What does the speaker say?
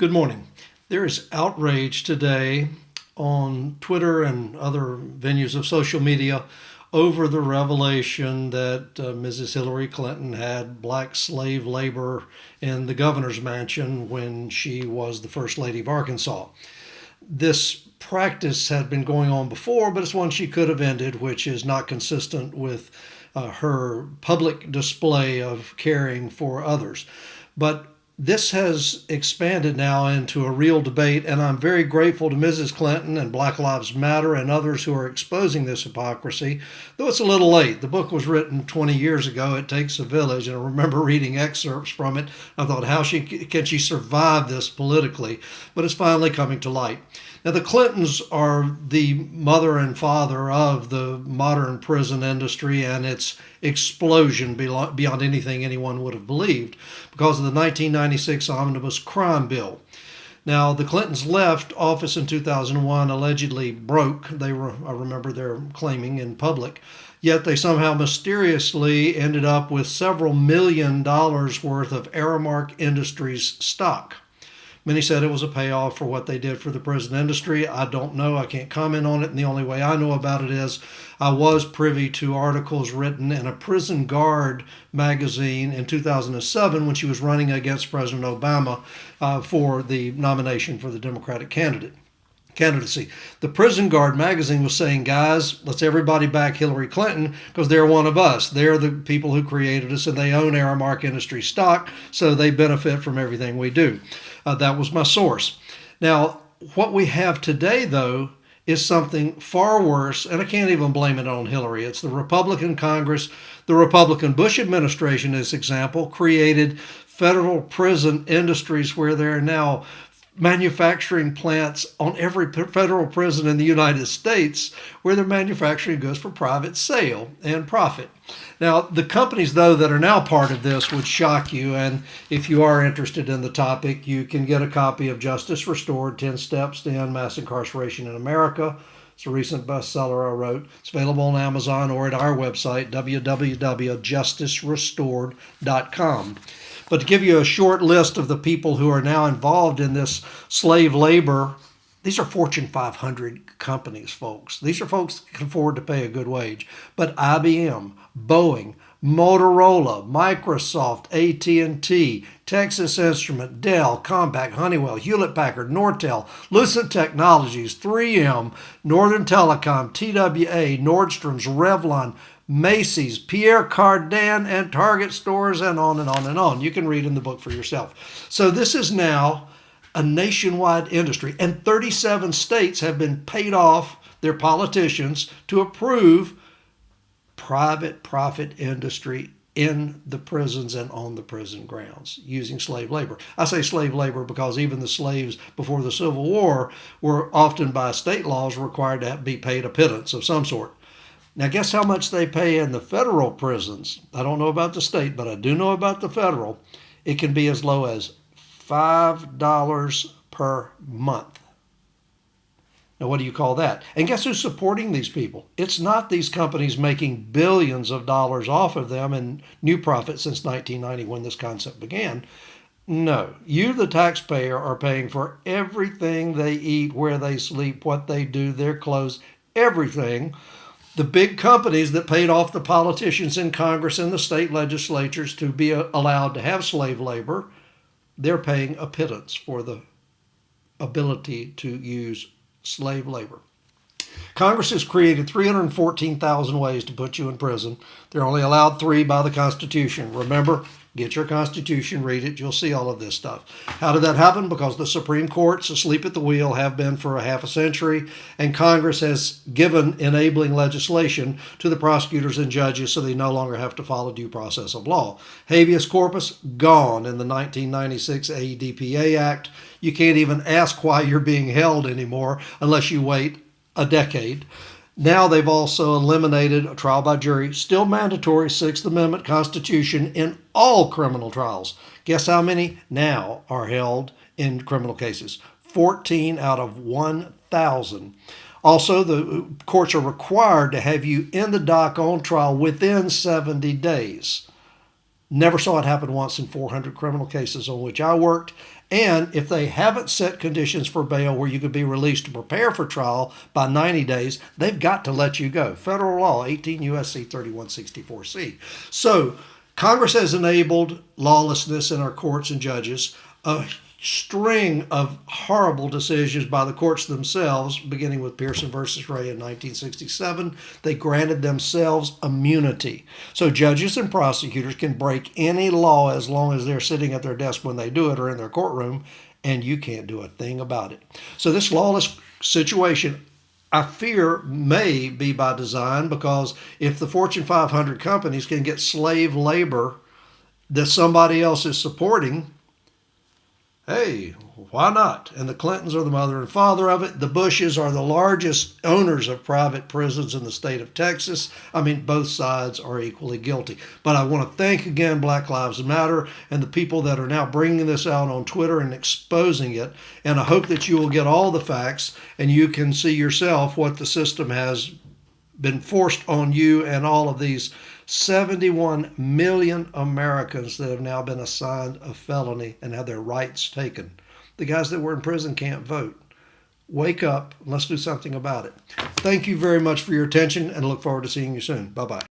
Good morning. There is outrage today on Twitter and other venues of social media over the revelation that Mrs. Hillary Clinton had black slave labor in the governor's mansion when she was the First Lady of Arkansas. This practice had been going on before, but it's one she could have ended, which is not consistent with her public display of caring for others. But this has expanded now into a real debate, and I'm very grateful to Mrs. Clinton and Black Lives Matter and others who are exposing this hypocrisy, though it's a little late. The book was written 20 years ago. It Takes a Village, and I remember reading excerpts from it. I thought, can she survive this politically? But it's finally coming to light. Now, the Clintons are the mother and father of the modern prison industry and its explosion beyond anything anyone would have believed because of the 1996 Omnibus Crime Bill. Now, the Clintons left office in 2001 allegedly broke. I remember their claiming in public. Yet they somehow mysteriously ended up with several $1 million worth of Aramark Industries stock. Many said it was a payoff for what they did for the prison industry. I don't know. I can't comment on it. And the only way I know about it is I was privy to articles written in a Prison Guard magazine in 2007 when she was running against President Obama for the nomination for the Democratic candidacy. The Prison Guard magazine was saying, guys, let's everybody back Hillary Clinton because they're one of us. They're the people who created us and they own Aramark Industries stock, so they benefit from everything we do. That was my source. Now, what we have today, though, is something far worse, and I can't even blame it on Hillary. It's the Republican Congress. The Republican Bush administration, as example, created federal prison industries where there are now manufacturing plants on every federal prison in the United States where they're manufacturing goods for private sale and profit. Now, the companies, though, that are now part of this would shock you, and if you are interested in the topic, you can get a copy of Justice Restored, 10 Steps to End Mass Incarceration in America. It's a recent bestseller I wrote. It's available on Amazon or at our website, www.justicerestored.com. But to give you a short list of the people who are now involved in this slave labor, these are Fortune 500 companies, folks. These are folks that can afford to pay a good wage. But IBM, Boeing, Motorola, Microsoft, AT&T, Texas Instrument, Dell, Compaq, Honeywell, Hewlett-Packard, Nortel, Lucent Technologies, 3M, Northern Telecom, TWA, Nordstrom's, Revlon, Macy's, Pierre Cardin, and Target stores, and on and on and on. You can read in the book for yourself. So this is now a nationwide industry, and 37 states have been paid off their politicians to approve private profit industry in the prisons and on the prison grounds using slave labor. I say slave labor because even the slaves before the Civil War were often by state laws required to be paid a pittance of some sort. Now, guess how much they pay in the federal prisons? I don't know about the state, but I do know about the federal. It can be as low as $5 per month. Now, what do you call that? And guess who's supporting these people? It's not these companies making billions of dollars off of them and new profits since 1990 when this concept began. No, you, the taxpayer, are paying for everything they eat, where they sleep, what they do, their clothes, everything. The big companies that paid off the politicians in Congress and the state legislatures to be allowed to have slave labor, they're paying a pittance for the ability to use slave labor. Congress has created 314,000 ways to put you in prison. They're only allowed 3 by the Constitution. Remember, get your Constitution, read it. You'll see all of this stuff. How did that happen? Because the Supreme Court's asleep at the wheel, have been for a half a century, and Congress has given enabling legislation to the prosecutors and judges so they no longer have to follow due process of law. Habeas corpus, gone in the 1996 AEDPA Act. You can't even ask why you're being held anymore unless you wait a decade. Now they've also eliminated a trial by jury, still mandatory 6th Amendment Constitution in all criminal trials. Guess how many now are held in criminal cases? 14 out of 1,000. Also, the courts are required to have you in the dock on trial within 70 days. Never saw it happen once in 400 criminal cases on which I worked. And if they haven't set conditions for bail where you could be released to prepare for trial by 90 days, they've got to let you go. Federal law, 18 U.S.C. 3164C. So Congress has enabled lawlessness in our courts and judges. A string of horrible decisions by the courts themselves, beginning with Pearson versus Ray in 1967. They granted themselves immunity. So judges and prosecutors can break any law as long as they're sitting at their desk when they do it or in their courtroom, and you can't do a thing about it. So this lawless situation, I fear, may be by design, because if the Fortune 500 companies can get slave labor that somebody else is supporting, hey, why not? And the Clintons are the mother and father of it. The Bushes are the largest owners of private prisons in the state of Texas. I mean, both sides are equally guilty. But I want to thank again Black Lives Matter and the people that are now bringing this out on Twitter and exposing it. And I hope that you will get all the facts and you can see yourself what the system has been forced on you and all of these 71 million Americans that have now been assigned a felony and have their rights taken. The guys that were in prison can't vote. Wake up. Let's do something about it. Thank you very much for your attention and look forward to seeing you soon. Bye-bye.